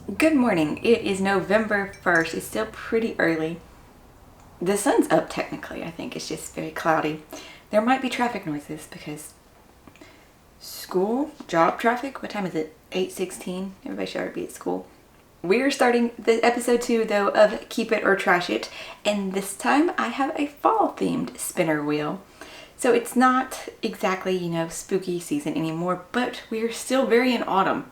Good morning. It is November 1st. It's still pretty early. The sun's up technically, I think. It's just very cloudy. There might be traffic noises because job traffic. What time is it? 8:16. Everybody should already be at school. We're starting the episode 2 though of Keep It or Trash It, and this time I have a fall themed spinner wheel. So it's not exactly, spooky season anymore, but we're still very in autumn.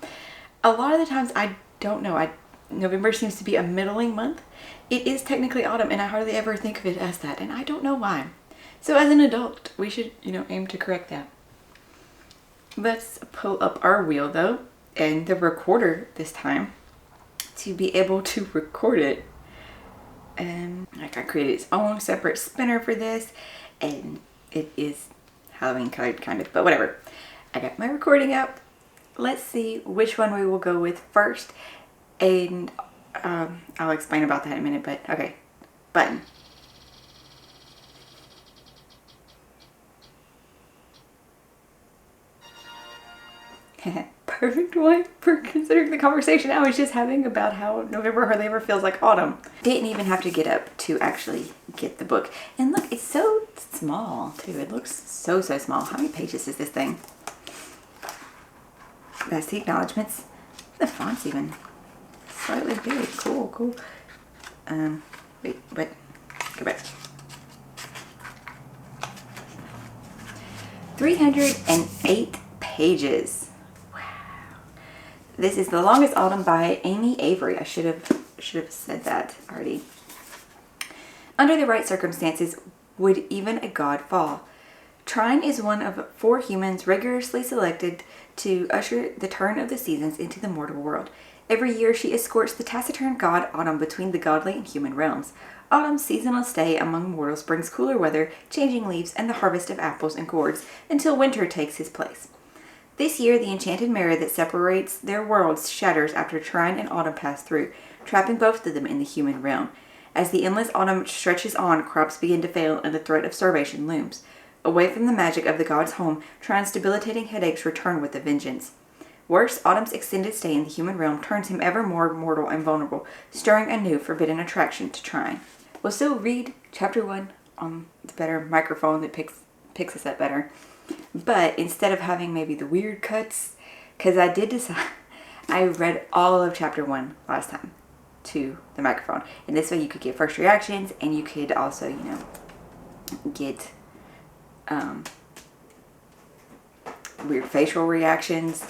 A lot of the times I don't know. November seems to be a middling month. It is technically autumn, and I hardly ever think of it as that, and I don't know why. So as an adult, we should, aim to correct that. Let's pull up our wheel though, and the recorder this time to be able to record it. And I created its own separate spinner for this, and it is Halloween colored kind of, but whatever. I got my recording up. Let's see which one we will go with first, and I'll explain about that in a minute, but okay. Button. Perfect one for considering the conversation I was just having about how November hardly ever feels like autumn. Didn't even have to get up to actually get the book. And look, it's so small too. It looks so small. How many pages is this thing? That's the acknowledgements. The font's even slightly big. Cool. Wait, go back. 308 pages. Wow. This is The Longest Autumn by Amy Avery. I should have said that already. Under the right circumstances, would even a god fall? Trine is one of 4 humans rigorously selected to usher the turn of the seasons into the mortal world. Every year she escorts the taciturn god Autumn between the godly and human realms. Autumn's seasonal stay among mortals brings cooler weather, changing leaves, and the harvest of apples and gourds until winter takes his place. This year the enchanted mirror that separates their worlds shatters after Trine and Autumn pass through, trapping both of them in the human realm. As the endless autumn stretches on, crops begin to fail and the threat of starvation looms. Away from the magic of the god's home, Trine's debilitating headaches return with a vengeance. Worse, Autumn's extended stay in the human realm turns him ever more mortal and vulnerable, stirring a new forbidden attraction to Trine. We'll still read chapter 1 on the better microphone that picks us up better. But instead of having maybe the weird cuts, because I did decide, I read all of chapter 1 last time to the microphone. And this way you could get first reactions, and you could also, get weird facial reactions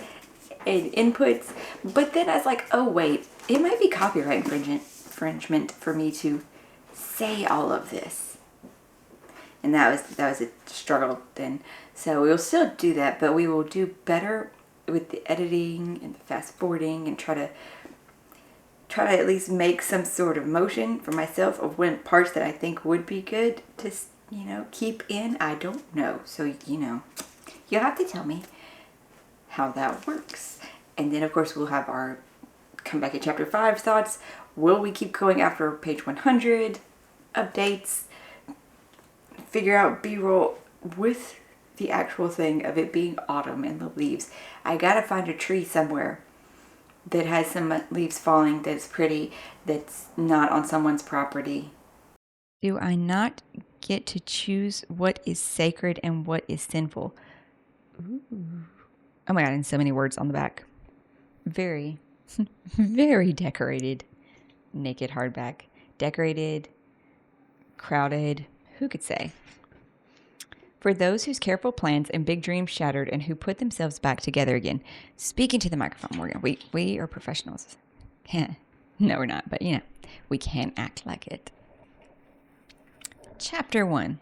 and inputs. But then I was like, oh wait, it might be copyright infringement for me to say all of this. And that was a struggle then. So we'll still do that, but we will do better with the editing and the fast forwarding, and try to at least make some sort of motion for myself of when parts that I think would be good to keep in. I don't know. So, you'll have to tell me how that works. And then, of course, we'll have our come back at chapter 5 thoughts. Will we keep going after page 100? Updates. Figure out B-roll with the actual thing of it being autumn and the leaves. I gotta find a tree somewhere that has some leaves falling that's pretty, that's not on someone's property. Do I not get to choose what is sacred and what is sinful? Ooh. Oh my god, and so many words on the back. Very, very decorated. Naked hardback. Decorated, crowded, who could say? For those whose careful plans and big dreams shattered and who put themselves back together again. Speaking to the microphone, Morgan. We are professionals. No, we're not, but we can act like it. Chapter 1.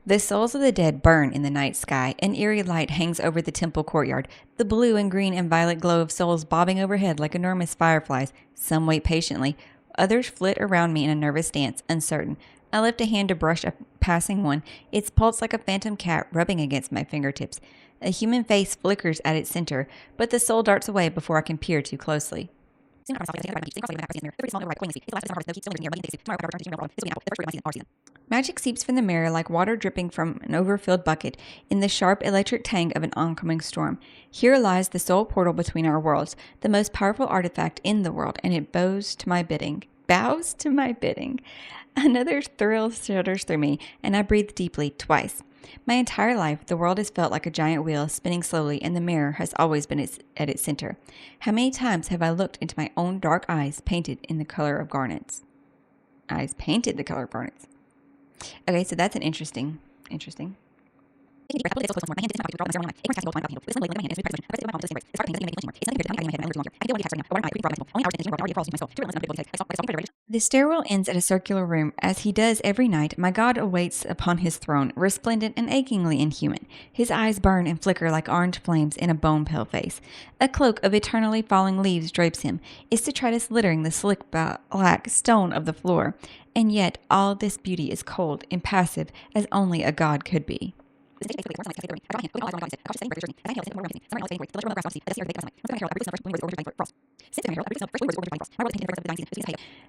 The souls of the dead burn in the night sky. An eerie light hangs over the temple courtyard. The blue and green and violet glow of souls bobbing overhead like enormous fireflies. Some wait patiently. Others flit around me in a nervous dance, uncertain. I lift a hand to brush a passing one, its pulse like a phantom cat rubbing against my fingertips. A human face flickers at its center, but the soul darts away before I can peer too closely. Magic seeps from the mirror like water dripping from an overfilled bucket in the sharp electric tang of an oncoming storm. Here lies the sole portal between our worlds, the most powerful artifact in the world, and it bows to my bidding. Bows to my bidding. Another thrill shudders through me, and I breathe deeply twice. My entire life, the world has felt like a giant wheel spinning slowly, and the mirror has always been at its center. How many times have I looked into my own dark eyes painted in the color of garnets? Eyes painted the color of garnets. Okay, so that's an interesting. The stairwell ends at a circular room. As he does every night, my God awaits upon his throne, resplendent and achingly inhuman. His eyes burn and flicker like orange flames in a bone-pale face. A cloak of eternally falling leaves drapes him, its detritus littering the slick black stone of the floor. And yet all this beauty is cold, impassive, as only a God could be.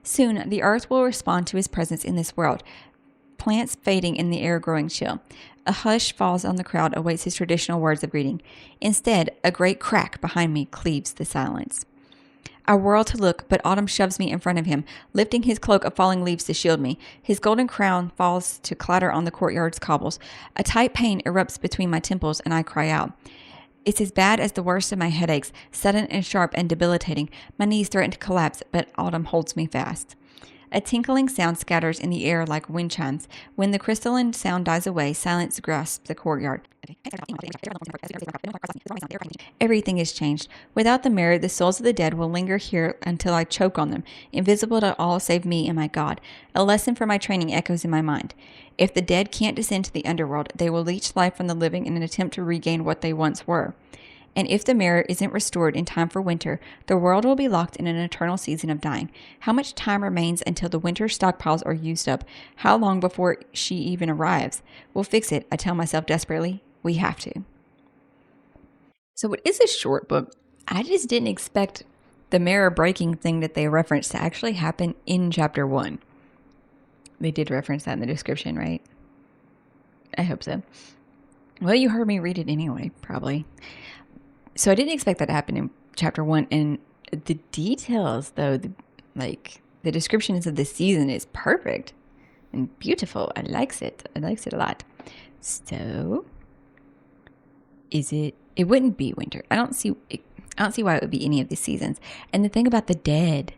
Soon the earth will respond to his presence in this world, plants fading in the air growing chill. A hush falls on the crowd, awaits his traditional words of greeting. Instead, a great crack behind me cleaves the silence. I whirl to look, but Autumn shoves me in front of him, lifting his cloak of falling leaves to shield me. His golden crown falls to clatter on the courtyard's cobbles. A tight pain erupts between my temples, and I cry out. It's as bad as the worst of my headaches, sudden and sharp and debilitating. My knees threaten to collapse, but Autumn holds me fast. A tinkling sound scatters in the air like wind chimes. When the crystalline sound dies away, silence grasps the courtyard. Everything is changed. Without the mirror, the souls of the dead will linger here until I choke on them, invisible to all save me and my God. A lesson for my training echoes in my mind. If the dead can't descend to the underworld, they will leech life from the living in an attempt to regain what they once were. And if the mirror isn't restored in time for winter, the world will be locked in an eternal season of dying. How much time remains until the winter stockpiles are used up? How long before she even arrives? We'll fix it, I tell myself desperately. We have to. So it is a short book. I just didn't expect the mirror breaking thing that they referenced to actually happen in chapter 1. They did reference that in the description, right? I hope so. Well, you heard me read it anyway, probably. So I didn't expect that to happen in chapter 1. And the details, though, the descriptions of the season is perfect and beautiful. I likes it. I likes it a lot. So, it wouldn't be winter. I don't see why it would be any of the seasons. And the thing about the dead,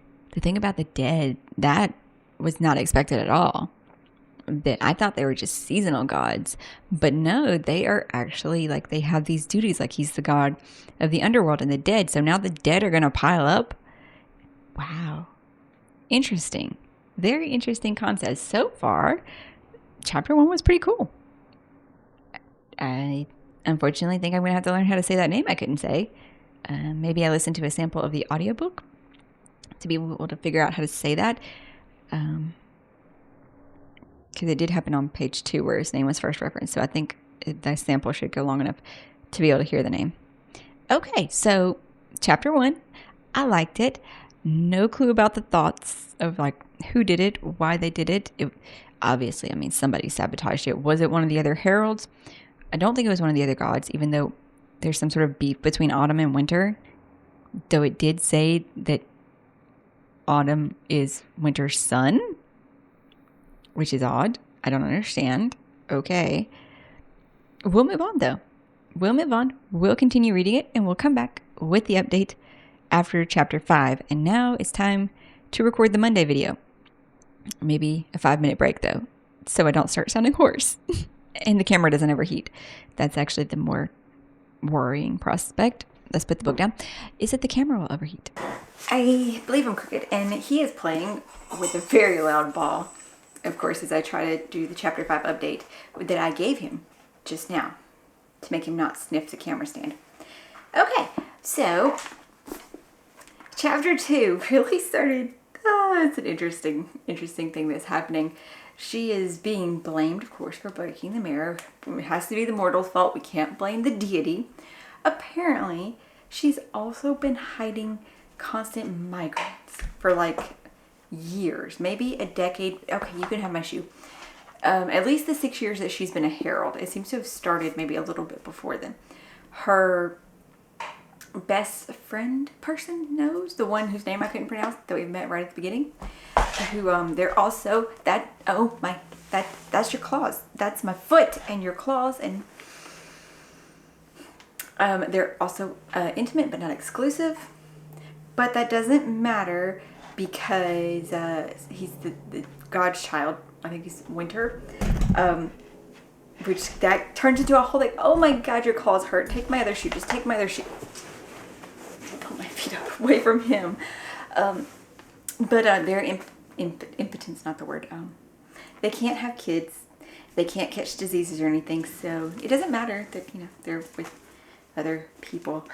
that was not expected at all. That I thought they were just seasonal gods, but no, they are actually they have these duties. He's the god of the underworld and the dead. So now the dead are going to pile up. Wow. Interesting. Very interesting concept. So far, chapter 1 was pretty cool. I unfortunately think I'm going to have to learn how to say that name I couldn't say. Maybe I listened to a sample of the audiobook to be able to figure out how to say that. Because it did happen on page 2 where his name was first referenced. So I think that sample should go long enough to be able to hear the name. Okay, so chapter 1, I liked it. No clue about the thoughts of who did it, why they did it. Obviously, somebody sabotaged it. Was it one of the other heralds? I don't think it was one of the other gods, even though there's some sort of beef between autumn and winter. Though it did say that autumn is winter's son, which is odd. I don't understand. Okay. We'll move on, though. We'll move on. We'll continue reading it, and we'll come back with the update after chapter 5. And now it's time to record the Monday video. Maybe a 5-minute break, though, so I don't start sounding hoarse. And the camera doesn't overheat. That's actually the more worrying prospect. Let's put the book down. Is that the camera will overheat. I believe I'm crooked, and he is playing with a very loud ball. Of course, as I try to do the chapter 5 update that I gave him just now to make him not sniff the camera stand. Okay, so chapter 2 really started. It's an interesting thing that's happening. She is being blamed, of course, for breaking the mirror. It has to be the mortal's fault. We can't blame the deity. Apparently, she's also been hiding constant migraines for like years, maybe a decade. Okay, you can have my shoe. At least the 6 years that she's been a herald. It seems to have started maybe a little bit before then. Her best friend person knows, the one whose name I couldn't pronounce that we met right at the beginning, who they're also that, oh my, that's your claws, that's my foot and your claws, and they're also intimate but not exclusive, but that doesn't matter because he's the God's child. I think he's Winter, which that turns into a whole like, oh my God, your claws hurt, take my other shoe, just take my other shoe. Put my feet up away from him. But their impotence, not the word. They can't have kids. They can't catch diseases or anything. So it doesn't matter that, they're with other people.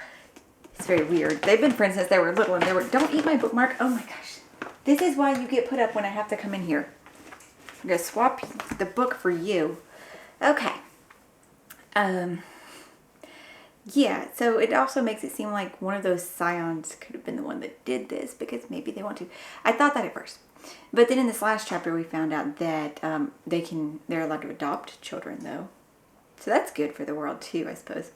It's very weird. They've been friends since they were little, and they were, don't eat my bookmark. Oh my gosh. This is why you get put up when I have to come in here. I'm going to swap the book for you. Okay. Yeah, so it also makes it seem like one of those scions could have been the one that did this, because maybe they want to. I thought that at first. But then in this last chapter we found out that they're allowed to adopt children though. So that's good for the world too, I suppose.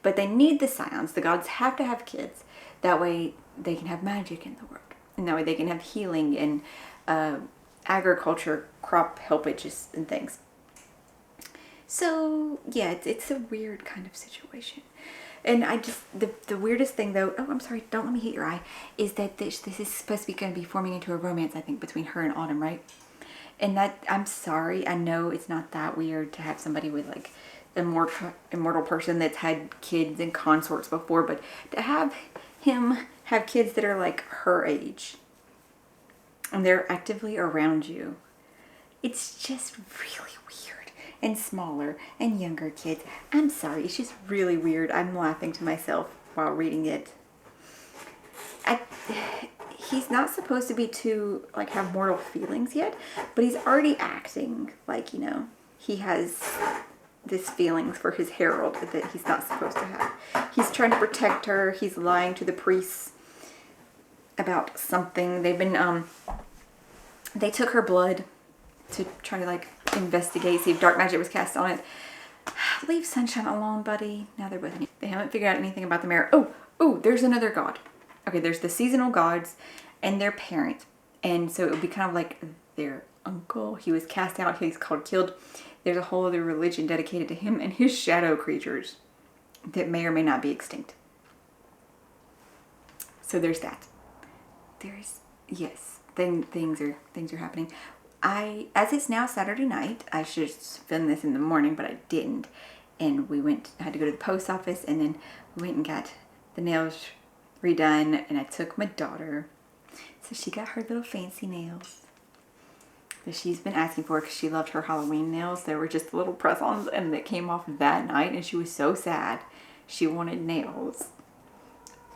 But they need the scions. The gods have to have kids. That way they can have magic in the world. And that way they can have healing and agriculture, crop helpages and things. So yeah, it's a weird kind of situation. And I just, the weirdest thing though, oh, I'm sorry, don't let me hit your eye, is that this is supposed to be going to be forming into a romance, I think, between her and Autumn, right? And that, I'm sorry, I know it's not that weird to have somebody with like immortal person that's had kids and consorts before, but to have him have kids that are like her age and they're actively around you, it's just really weird. And smaller and younger kids. I'm sorry, it's just really weird. I'm laughing to myself while reading it. He's not supposed to be too, like, have mortal feelings yet, but he's already acting like, he has this feelings for his herald that he's not supposed to have. He's trying to protect her. He's lying to the priests about something. They've been, they took her blood to try to like investigate, see if dark magic was cast on it. Leave Sunshine alone, buddy. Now they're both, they haven't figured out anything about the mirror. Oh, there's another god. Okay, there's the seasonal gods and their parent. And so it would be kind of like their uncle. He was cast out, he's killed. There's a whole other religion dedicated to him and his shadow creatures that may or may not be extinct. So there's that. There's, yes, things are happening. As it's now Saturday night, I should have filmed this in the morning, but I didn't. And I had to go to the post office, and then we went and got the nails redone, and I took my daughter. So she got her little fancy nails that she's been asking for because she loved her Halloween nails. They were just little press-ons, and they came off that night, and she was so sad. She wanted nails.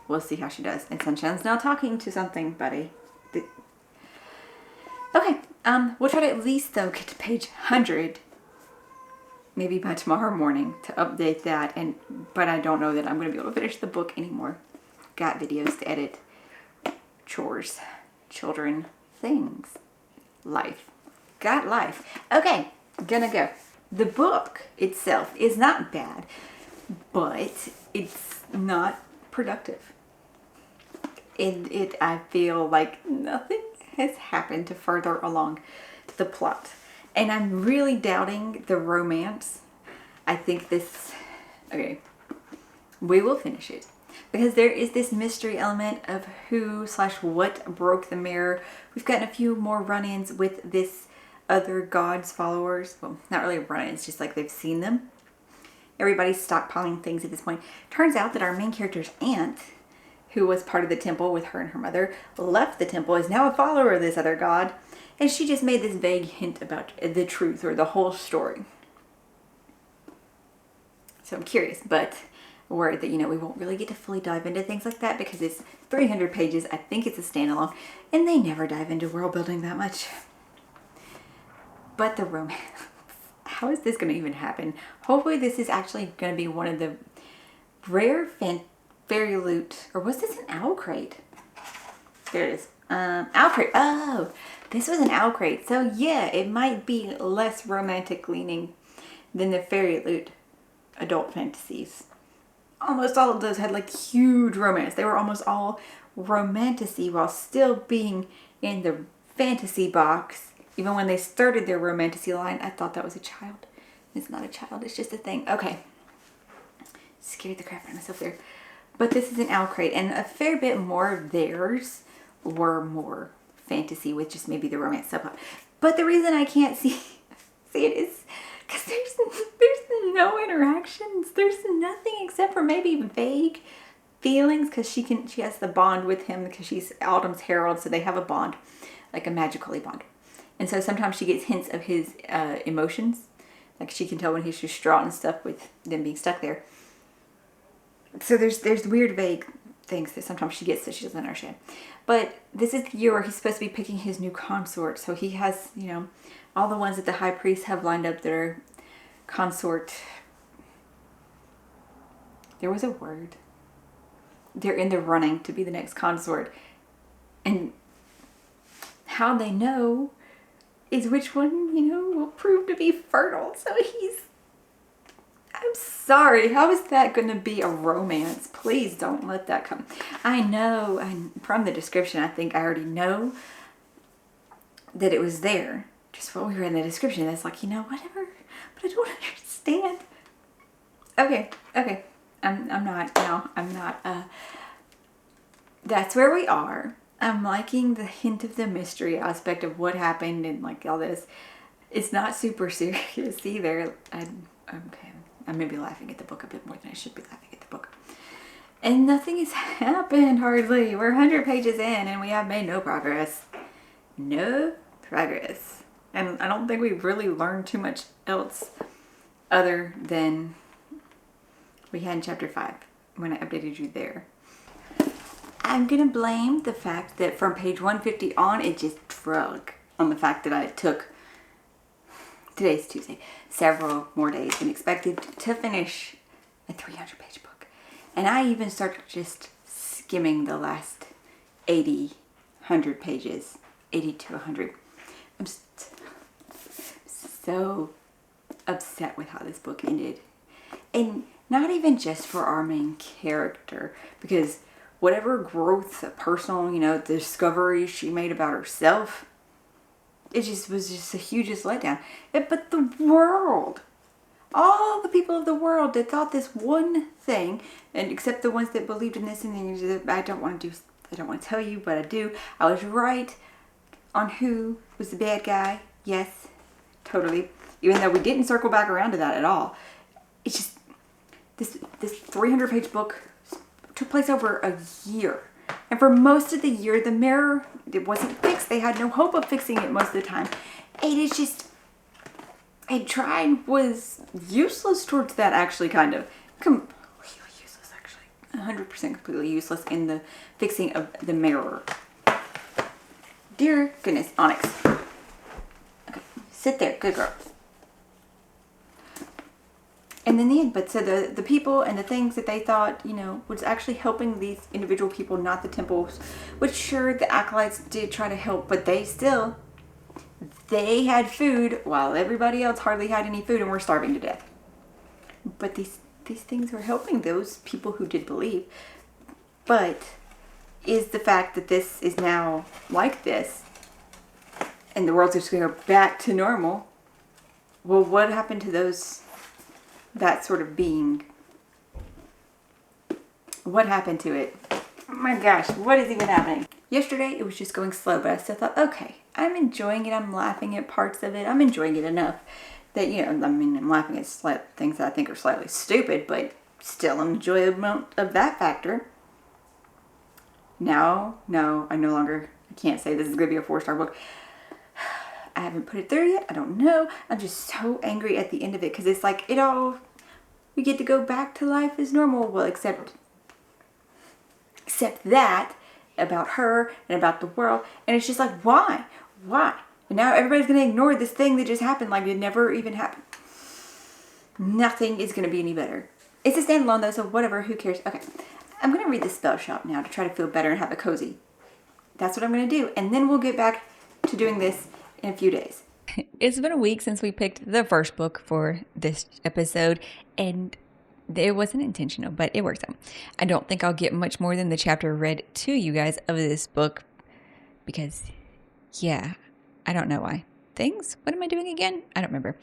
We'll see how she does. And Sunshine's now talking to something, buddy. Okay. We'll try to at least, though, get to page 100, maybe by tomorrow morning, to update that. But I don't know that I'm going to be able to finish the book anymore. Got videos to edit, chores, children, things, life. Got life. Okay, gonna go. The book itself is not bad, but it's not productive. I feel like nothing has happened to further along the plot. And I'm really doubting the romance. I think okay, we will finish it. Because there is this mystery element of who/what broke the mirror. We've gotten a few more run-ins with this other god's followers. Well, not really run-ins, just like they've seen them. Everybody's stockpiling things at this point. Turns out that our main character's aunt, who was part of the temple with her and her mother, left the temple, is now a follower of this other god, and she just made this vague hint about the truth or the whole story. So I'm curious, but worried that, we won't really get to fully dive into things like that because it's 300 pages. I think it's a standalone, and they never dive into world building that much. But the romance, how is this going to even happen? Hopefully this is actually going to be one of the rare fairy loot, or was this an owl crate? There it is. Owl crate. Oh, this was an owl crate. So yeah, it might be less romantic leaning than the Fairy Loot adult fantasies. Almost all of those had like huge romance. They were almost all romantasy while still being in the fantasy box. Even when they started their romantasy line, I thought that was a child. It's not a child, it's just a thing. Okay. Scared the crap out of myself there. But this is an owl crate, and a fair bit more of theirs were more fantasy with just maybe the romance subplot. But the reason I can't see it is because there's no interactions. There's nothing except for maybe vague feelings, because she has the bond with him because she's Autumn's herald, so they have a bond, like a magically bond. And so sometimes she gets hints of his emotions, like she can tell when he's distraught and stuff with them being stuck there. So there's weird vague things that sometimes she gets that she doesn't understand. But this is the year where he's supposed to be picking his new consort. So he has, you know, all the ones that the high priest have lined up that are consort. There was a word. They're in the running to be the next consort. And how they know is which one, you know, will prove to be fertile. So I'm sorry, how is that going to be a romance? Please don't let that come. I know, and from the description, I think I already know that it was there. Just what we were in the description, it's like, you know, whatever, but I don't understand. Okay, I'm not, that's where we are. I'm liking the hint of the mystery aspect of what happened and like all this. It's not super serious either. I may be laughing at the book a bit more than I should be laughing at the book. And nothing has happened hardly. We're 100 pages in and we have made no progress. No progress. And I don't think we've really learned too much else other than we had in chapter 5 when I updated you there. I'm going to blame the fact that from page 150 on, it just drug on the fact that I took, today's Tuesday, several more days than expected to finish a 300-page book. And I even started just skimming the last 80, 100 pages, 80 to 100. I'm so upset with how this book ended. And not even just for our main character, because whatever growth, personal, you know, discovery she made about herself, it just was just the hugest letdown. But the world, all the people of the world that thought this one thing, and except the ones that believed in this, and I don't want to tell you, but I do. I was right on who was the bad guy. Yes, totally. Even though we didn't circle back around to that at all. It's just this 300-page book took place over a year. And for most of the year, the mirror, it wasn't fixed. They had no hope of fixing it most of the time. It is just, it tried, was useless towards that, actually, kind of. Completely useless, actually. 100% completely useless in the fixing of the mirror. Dear goodness, Onyx. Okay, sit there, good girl. And then the end, but so the people and the things that they thought, you know, was actually helping these individual people, not the temples, which sure, the acolytes did try to help, but they had food while everybody else hardly had any food and were starving to death. But these things were helping those people who did believe. But is the fact that this is now like this and the world's just going to go back to normal, well, what happened to those, that sort of being? What happened to it? Oh my gosh, what is even happening? Yesterday, it was just going slow, but I still thought, okay, I'm enjoying it. I'm laughing at parts of it. I'm enjoying it enough that, you know, I mean, I'm laughing at things that I think are slightly stupid, but still enjoyable of that factor. Now, no, I can't say this is going to be a 4-star book. I haven't put it there yet. I don't know. I'm just so angry at the end of it because it's like we get to go back to life as normal. Well, except that about her and about the world. And it's just like, why? Why? And now everybody's going to ignore this thing that just happened like it never even happened. Nothing is going to be any better. It's a standalone though, so whatever, who cares? Okay, I'm going to read the spell shop now to try to feel better and have a cozy that's what I'm going to do. And then we'll get back to doing this in a few days. It's been a week since we picked the first book for this episode, and it wasn't intentional, but it worked out. I don't think I'll get much more than the chapter read to you guys of this book because, yeah, I don't know why. What am I doing again? I don't remember.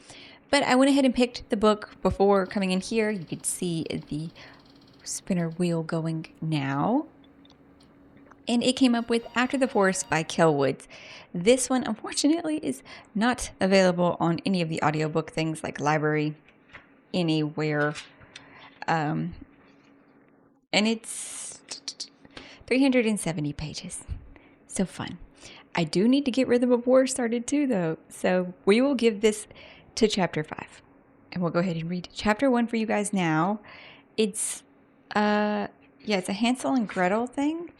But I went ahead and picked the book before coming in here. You could see the spinner wheel going now. And it came up with After the Forest by Kel Woods. This one, unfortunately, is not available on any of the audiobook things like library, anywhere. And it's 370 pages. So fun. I do need to get rhythm of war started too, though. So we will give this to chapter 5. And we'll go ahead and read chapter 1 for you guys now. It's, it's a Hansel and Gretel thing.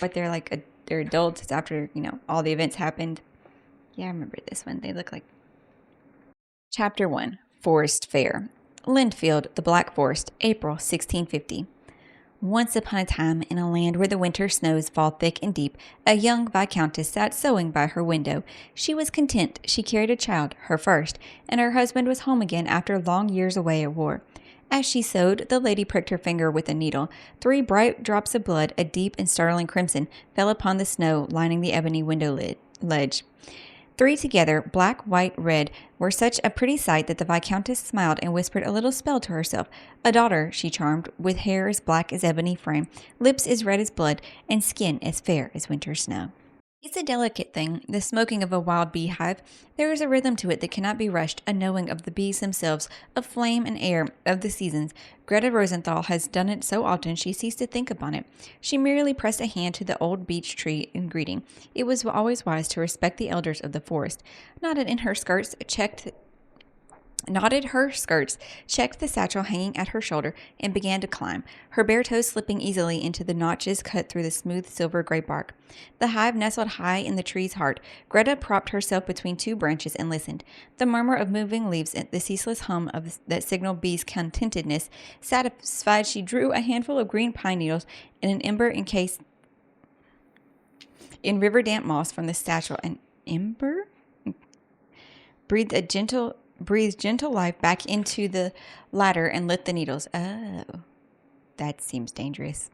But they're they're adults. It's after, all the events happened. Yeah, I remember this one. They look like... Chapter 1, Forest Fair. Lindfield, the Black Forest, April 1650. Once upon a time, in a land where the winter snows fall thick and deep, a young viscountess sat sewing by her window. She was content. She carried a child, her first, and her husband was home again after long years away at war. As she sewed, the lady pricked her finger with a needle. 3 bright drops of blood, a deep and startling crimson, fell upon the snow lining the ebony window ledge. 3 together, black, white, red, were such a pretty sight that the Viscountess smiled and whispered a little spell to herself. A daughter, she charmed, with hair as black as ebony frame, lips as red as blood, and skin as fair as winter snow. It's a delicate thing, the smoking of a wild beehive. There is a rhythm to it that cannot be rushed, a knowing of the bees themselves, of flame and air, of the seasons. Greta Rosenthal has done it so often she ceased to think upon it. She merely pressed a hand to the old beech tree in greeting. It was always wise to respect the elders of the forest. Nodded her skirts, checked the satchel hanging at her shoulder, and began to climb, her bare toes slipping easily into the notches cut through the smooth silver-gray bark. The hive nestled high in the tree's heart. Greta propped herself between 2 branches and listened. The murmur of moving leaves, the ceaseless hum that signaled bees' contentedness. Satisfied, she drew a handful of green pine needles and an ember encased in river-damp moss from the satchel. An ember? Breathed gentle life back into the latter and lit the needles. Oh, that seems dangerous.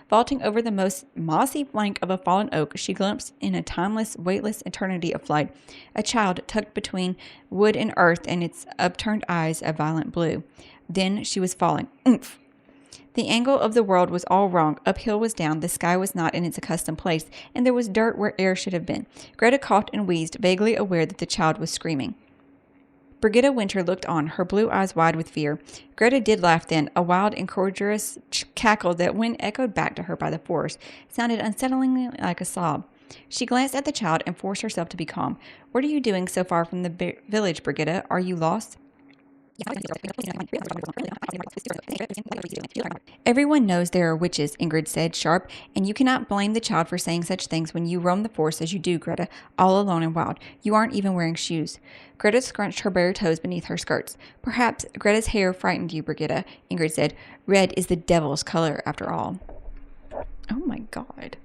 Vaulting over the most mossy flank of a fallen oak, she glimpsed in a timeless, weightless eternity of flight a child tucked between wood and earth, and its upturned eyes a violent blue. Then she was falling. Oomph! The angle of the world was all wrong. Uphill was down, the sky was not in its accustomed place, and there was dirt where air should have been. Greta coughed and wheezed, vaguely aware that the child was screaming. Brigitta Winter looked on, her blue eyes wide with fear. Greta did laugh then, a wild, incongruous cackle that, when echoed back to her by the forest, sounded unsettlingly like a sob. She glanced at the child and forced herself to be calm. "What are you doing so far from the village, Brigitta? Are you lost?" "Everyone knows there are witches," Ingrid said, sharp, "and you cannot blame the child for saying such things when you roam the forest as you do, Greta, all alone and wild. You aren't even wearing shoes." Greta scrunched her bare toes beneath her skirts. "Perhaps Greta's hair frightened you, Brigitta," Ingrid said. "Red is the devil's color, after all." Oh my God.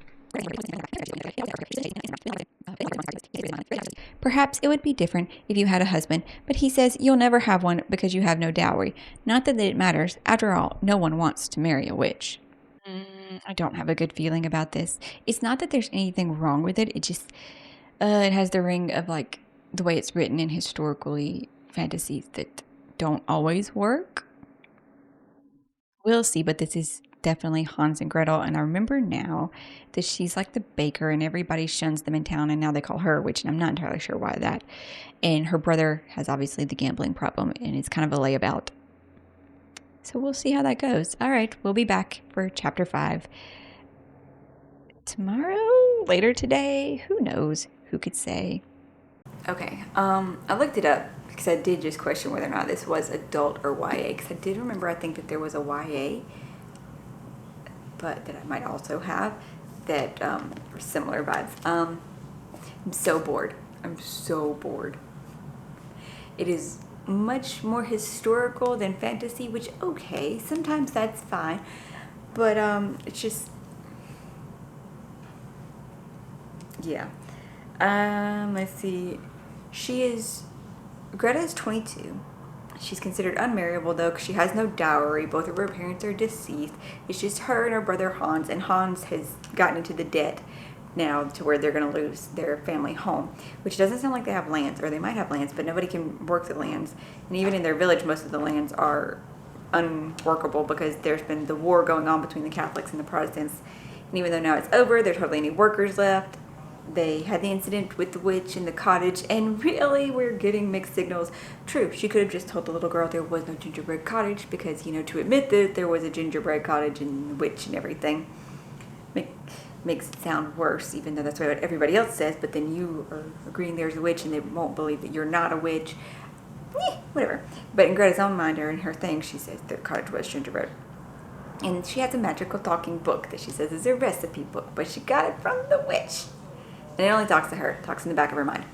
"Perhaps it would be different if you had a husband, but he says you'll never have one because you have no dowry. Not that it matters. After all, no one wants to marry a witch." I don't have a good feeling about this. It's not that there's anything wrong with it. It just, it has the ring of like the way it's written in historically fantasies that don't always work. We'll see, but this is definitely Hans and Gretel, and I remember now that she's like the baker and everybody shuns them in town, and now they call her a witch, and I'm not entirely sure why that. And her brother has obviously the gambling problem, and it's kind of a layabout. So we'll see how that goes. All right, we'll be back for chapter 5 tomorrow, later today, who knows, who could say. Okay, I looked it up because I did just question whether or not this was adult or YA, because I did remember, I think that there was a YA, but that I might also have that are similar vibes. I'm so bored. I'm so bored. It is much more historical than fantasy, which, okay, sometimes that's fine. But it's just, yeah. Let's see. Greta is 22. She's considered unmarriable, though, because she has no dowry. Both of her parents are deceased. It's just her and her brother Hans, and Hans has gotten into the debt now to where they're going to lose their family home, which doesn't sound like they have lands, or they might have lands, but nobody can work the lands. And even in their village, most of the lands are unworkable because there's been the war going on between the Catholics and the Protestants. And even though now it's over, there's hardly any workers left. They had the incident with the witch in the cottage, and really, we're getting mixed signals. True, she could have just told the little girl there was no gingerbread cottage because, to admit that there was a gingerbread cottage and witch and everything makes it sound worse, even though that's what everybody else says, but then you are agreeing there's a witch and they won't believe that you're not a witch. Whatever. But in Greta's own mind, or in her thing, she says the cottage was gingerbread. And she has a magical talking book that she says is a recipe book, but she got it from the witch. And it only talks to her, talks in the back of her mind.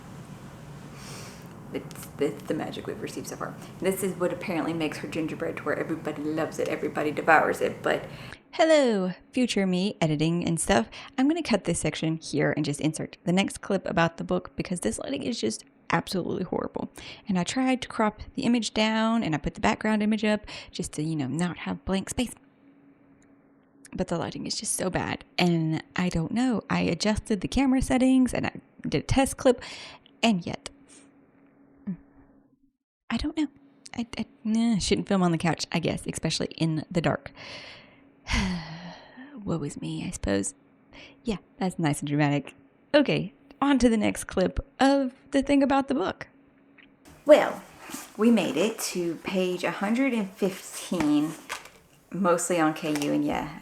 It's the magic we've received so far. This is what apparently makes her gingerbread to where everybody loves it, everybody devours it, but... Hello, future me, editing and stuff. I'm going to cut this section here and just insert the next clip about the book because this lighting is just absolutely horrible. And I tried to crop the image down and I put the background image up just to, not have blank space. But the lighting is just so bad. And I don't know. I adjusted the camera settings and I did a test clip. And yet, I don't know. I shouldn't film on the couch, I guess, especially in the dark. Woe is me, I suppose. Yeah, that's nice and dramatic. Okay, on to the next clip of the thing about the book. Well, we made it to page 115, mostly on KU, and yeah.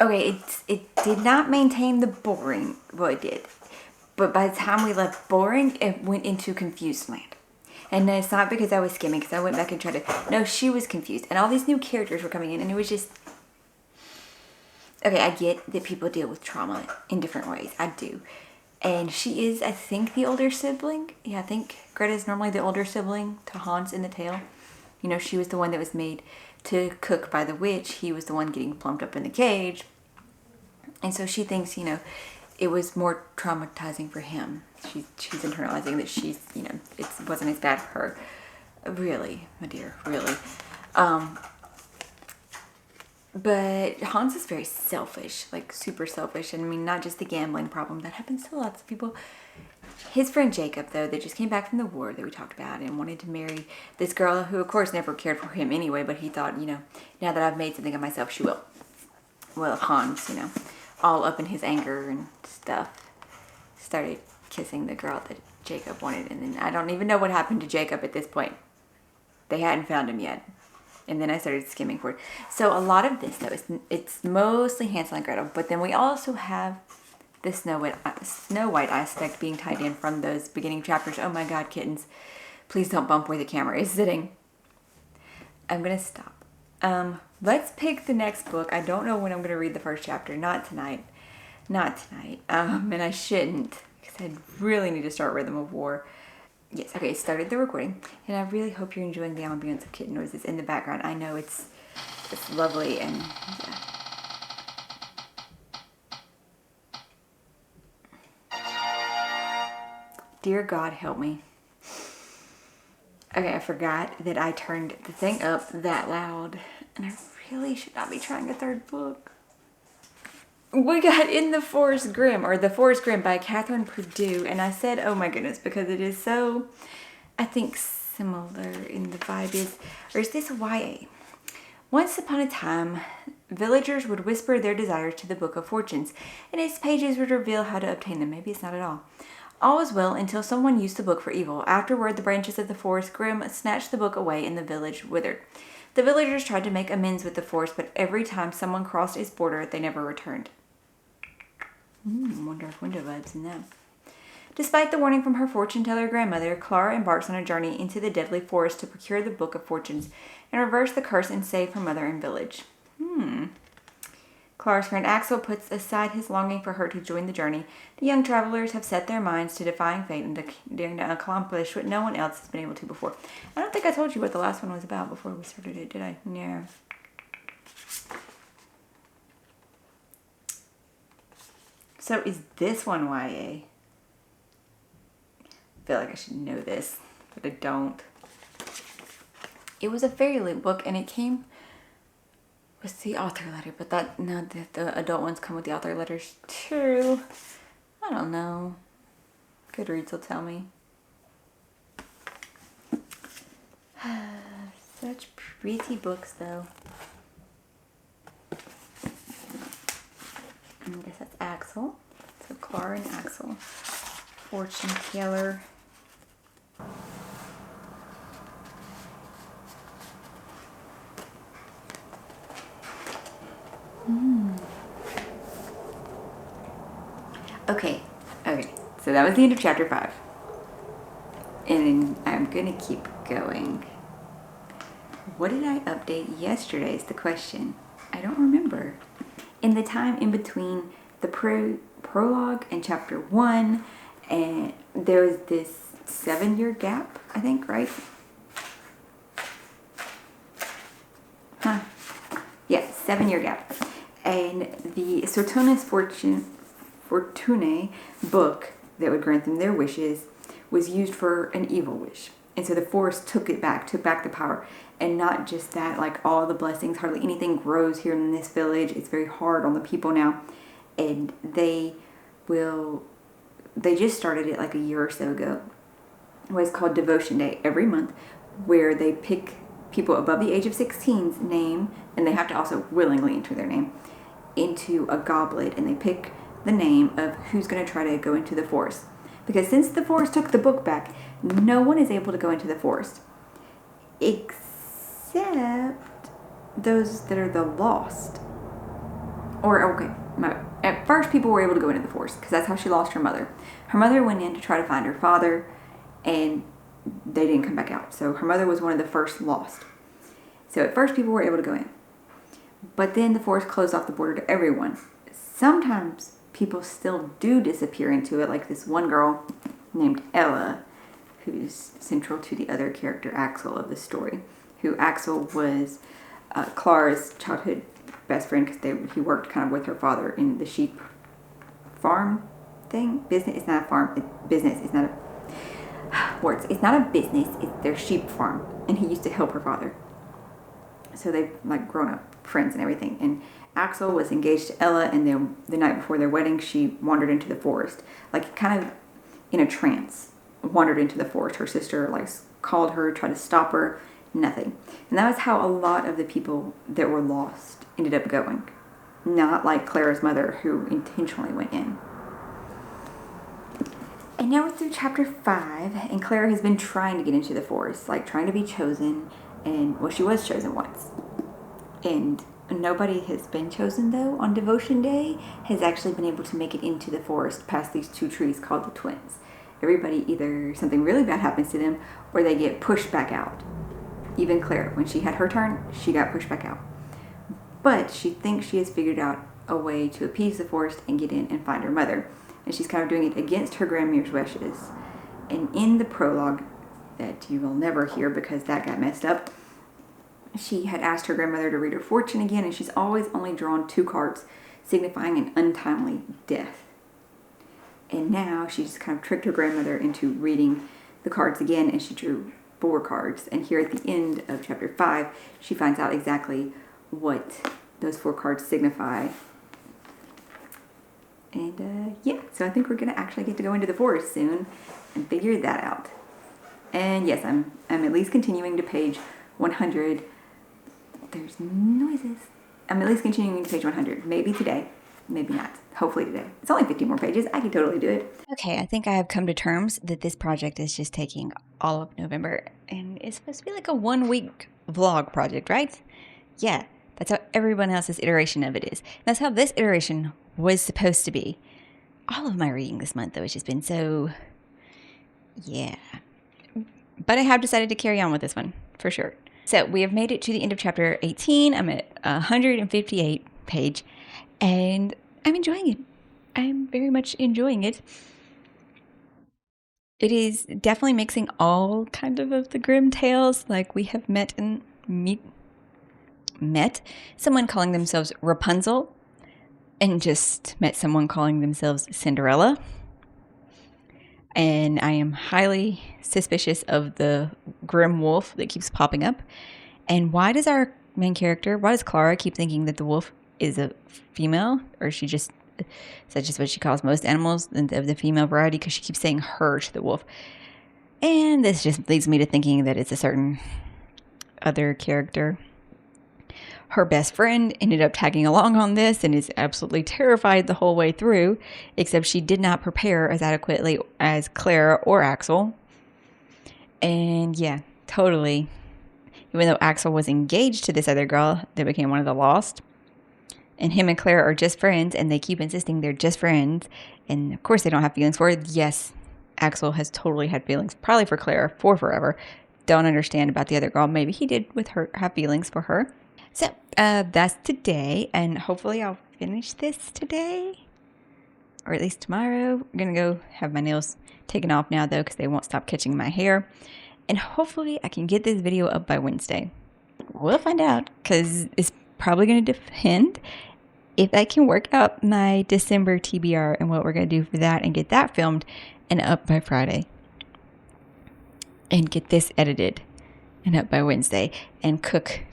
Okay, it did not maintain the boring. Well, it did. But by the time we left boring, it went into confused land. And it's not because I was skimming, because I went back and tried to... No, she was confused. And all these new characters were coming in, and it was just... Okay, I get that people deal with trauma in different ways. I do. And she is, I think, the older sibling. Yeah, I think Greta is normally the older sibling to Hans in the tale. She was the one that was made to cook by the witch. He was the one getting plumped up in the cage. And so she thinks, it was more traumatizing for him. She's internalizing that she's, it wasn't as bad for her. Really, my dear, really. But Hans is very selfish, like super selfish. And I mean, not just the gambling problem. That happens to lots of people. His friend Jacob, though, that just came back from the war that we talked about and wanted to marry this girl who, of course, never cared for him anyway. But he thought, now that I've made something of myself, she will. Well, Hans, all up in his anger and stuff, started kissing the girl that Jacob wanted. And then I don't even know what happened to Jacob at this point. They hadn't found him yet. And then I started skimming for it. So a lot of this, though, it's mostly Hansel and Gretel. But then we also have the Snow White aspect being tied in from those beginning chapters. Oh my God, kittens. Please don't bump where the camera is sitting. I'm going to stop. Let's pick the next book. I don't know when I'm going to read the first chapter. Not tonight. And I shouldn't, because I really need to start Rhythm of War. Yes, okay, started the recording. And I really hope you're enjoying the ambience of kitten noises in the background. I know it's lovely and yeah. Dear God, help me. Okay, I forgot that I turned the thing up that loud. And I really should not be trying a third book. We got In the Forest Grimm, or The Forest Grimm by Catherine Purdue. And I said, oh my goodness, because it is so, I think, similar in the vibe is this YA? Once upon a time, villagers would whisper their desires to the Book of Fortunes, and its pages would reveal how to obtain them. Maybe it's not at all. All was well until someone used the book for evil. Afterward, the branches of the Forest Grimm snatched the book away and the village withered. The villagers tried to make amends with the forest, but every time someone crossed its border, they never returned. Wonder if window vibes in that. Despite the warning from her fortune-teller grandmother, Clara embarks on a journey into the deadly forest to procure the Book of Fortunes and reverse the curse and save her mother and village. Clara's friend Axel puts aside his longing for her to join the journey. The young travelers have set their minds to defying fate and daring to accomplish what no one else has been able to before. I don't think I told you what the last one was about before we started it, did I? No. So is this one YA? I feel like I should know this, but I don't. It was a fairy book, and it came with the author letter, but the adult ones come with the author letters too. I don't know. Goodreads will tell me. Such pretty books, though. I guess that's Axel. So Clara and Axel. Fortune teller. Okay. So that was the end of chapter 5. And I'm gonna keep going. What did I update yesterday is the question. I don't remember. In the time in between the prologue and chapter 1, and there was this 7-year gap, I think, right? Yeah, 7-year gap. And the Sortona's Fortunae book that would grant them their wishes was used for an evil wish. And so the forest took back the power. And not just that, like all the blessings, hardly anything grows here in this village. It's very hard on the people now. And they just started it like a year or so ago. It's called Devotion Day every month, where they pick people above the age of 16's name, and they have to also willingly enter their name, into a goblet, and they pick the name of who's going to try to go into the forest. Because since the forest took the book back, no one is able to go into the forest. Except those that are the lost. At first people were able to go into the forest, because that's how she lost her mother. Her mother went in to try to find her father, and they didn't come back out. So her mother was one of the first lost. So at first people were able to go in. But then the forest closed off the border to everyone. Sometimes people still do disappear into it, like this one girl named Ella, who's central to the other character, Axel, of the story. Who Axel was Clara's childhood best friend, because he worked kind of with her father in the sheep farm thing. Business, it's not a farm. Business, it's not a... Words. It's not a business, it's their sheep farm. And he used to help her father. So they've like grown up friends and everything. And Axel was engaged to Ella, and the night before their wedding, she wandered into the forest. Like kind of in a trance, wandered into the forest. Her sister like called her, tried to stop her, nothing. And that was how a lot of the people that were lost ended up going. Not like Clara's mother, who intentionally went in. And now we're through chapter 5, and Clara has been trying to get into the forest, like trying to be chosen, and well, she was chosen once. And nobody has been chosen, though, on Devotion Day, has actually been able to make it into the forest past these 2 trees called the twins. Everybody, either something really bad happens to them, or they get pushed back out. Even Clara, when she had her turn, she got pushed back out. But she thinks she has figured out a way to appease the forest and get in and find her mother. And she's kind of doing it against her grandmother's wishes. And in the prologue, that you will never hear because that got messed up, she had asked her grandmother to read her fortune again, and she's always only drawn 2 cards, signifying an untimely death. And now she just kind of tricked her grandmother into reading the cards again, and she drew 4 cards. And here at the end of chapter 5, she finds out exactly what those 4 cards signify. And yeah, so I think we're going to actually get to go into the forest soon and figure that out. And yes, I'm at least continuing to page 100. There's noises. I'm at least continuing to page 100. Maybe today, maybe not. Hopefully today. It's only 50 more pages. I can totally do it. Okay, I think I have come to terms that this project is just taking all of November, and it's supposed to be like a 1-week vlog project, right? Yeah, that's how everyone else's iteration of it is. That's how this iteration was supposed to be. All of my reading this month, though, has just been so... yeah. But I have decided to carry on with this one, for sure. So we have made it to the end of chapter 18. I'm at 158 page. And I'm enjoying it. I'm very much enjoying it. It is definitely mixing all kind of the grim tales. Like we have met someone calling themselves Rapunzel and just met someone calling themselves Cinderella. And I am highly suspicious of the grim wolf that keeps popping up. And why does our main character, why does Clara keep thinking that the wolf is a female? Or is that just what she calls most animals of the female variety? Because she keeps saying her to the wolf. And this just leads me to thinking that it's a certain other character. Her best friend ended up tagging along on this and is absolutely terrified the whole way through, except she did not prepare as adequately as Clara or Axel. And yeah, totally. Even though Axel was engaged to this other girl that became one of the lost, and him and Clara are just friends, and they keep insisting they're just friends, and of course they don't have feelings for her. Yes, Axel has totally had feelings, probably for Clara, for forever. Don't understand about the other girl. Maybe he did with her, have feelings for her. So that's today, and hopefully I'll finish this today, or at least tomorrow. I'm gonna go have my nails taken off now though, because they won't stop catching my hair, and hopefully I can get this video up by Wednesday. We'll find out, because it's probably gonna depend if I can work out my December TBR and what we're gonna do for that, and get that filmed and up by Friday, and get this edited and up by Wednesday, and cook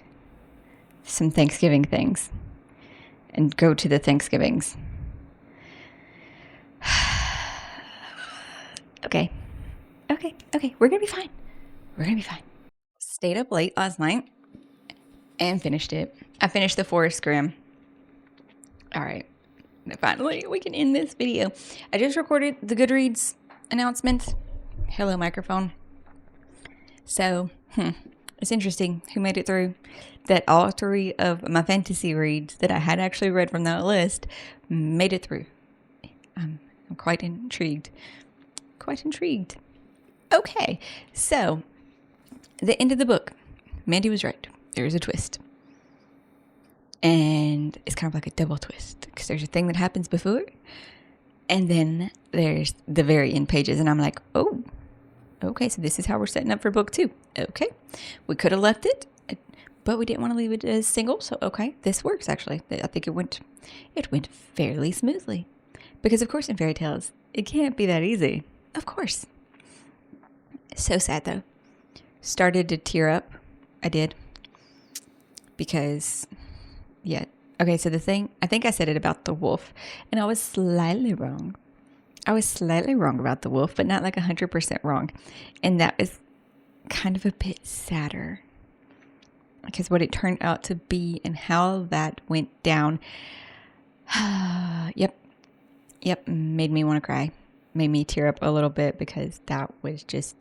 some Thanksgiving things and go to the Thanksgivings. Okay. We're gonna be fine. Stayed up late last night and finished it. I finished the Forest Grimm. All right. Finally, we can end this video. I just recorded the Goodreads announcement. Hello, microphone. So, it's interesting who made it through. That all 3 of my fantasy reads that I had actually read from that list made it through. I'm quite intrigued. Okay, so the end of the book. Mandy was right. There is a twist. And it's kind of like a double twist, because there's a thing that happens before, and then there's the very end pages, and I'm like, oh, okay, so this is how we're setting up for book 2. Okay, we could have left it, but we didn't want to leave it as single, so okay, this works actually. I think it went fairly smoothly, because of course in fairy tales it can't be that easy. Of course. So sad though. Started to tear up. I did, because yeah. Okay, so the thing, I think I said it about the wolf, and I was slightly wrong. About the wolf, but not like 100% wrong. And that is kind of a bit sadder, because what it turned out to be and how that went down, yep, made me want to cry. Made me tear up a little bit, because that was just,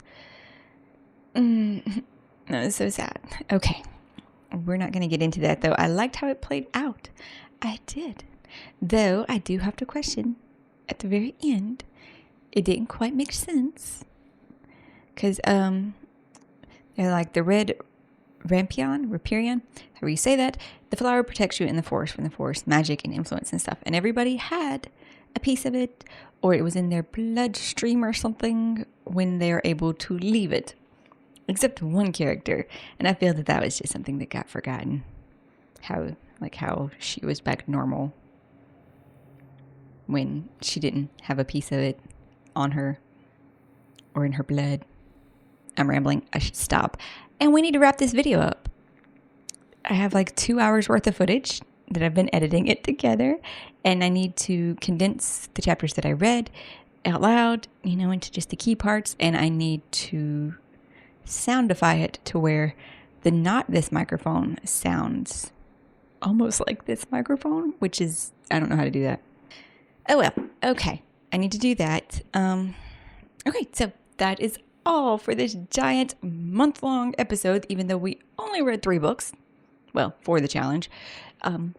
that was so sad. Okay. We're not going to get into that, though. I liked how it played out. I did. Though I do have to question at the very end. It didn't quite make sense. Because they're like the red Riparian, however you say that. The flower protects you in the forest from the forest magic and influence and stuff. And everybody had a piece of it, or it was in their bloodstream or something when they're able to leave it. Except one character, and I feel that was just something that got forgotten. How she was back normal when she didn't have a piece of it on her or in her blood. I'm rambling. I should stop. And we need to wrap this video up. I have like 2 hours worth of footage that I've been editing it together, and I need to condense the chapters that I read out loud, into just the key parts, and I need to soundify it to where the not this microphone sounds almost like this microphone, which is, I don't know how to do that. Oh well, okay. I need to do that. Okay, so that is all for this giant month-long episode, even though we only read 3 books. Well, for the challenge. Of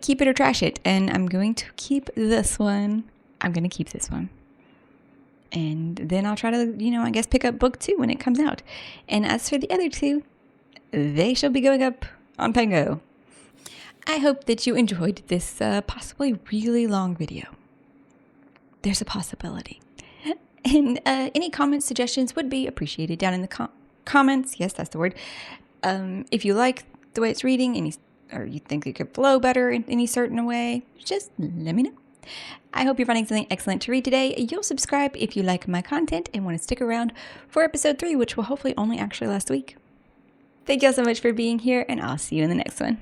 Keep It or Trash It. And I'm going to keep this one. And then I'll try to, I guess pick up book 2 when it comes out. And as for the other 2, they shall be going up on Pango. I hope that you enjoyed this possibly really long video. There's a possibility. And any comments, suggestions would be appreciated down in the comments. Yes, that's the word. If you like the way it's reading, or you think it could flow better in any certain way, just let me know. I hope you're finding something excellent to read today. You'll subscribe if you like my content and want to stick around for episode 3, which will hopefully only actually last a week. Thank y'all so much for being here, and I'll see you in the next one.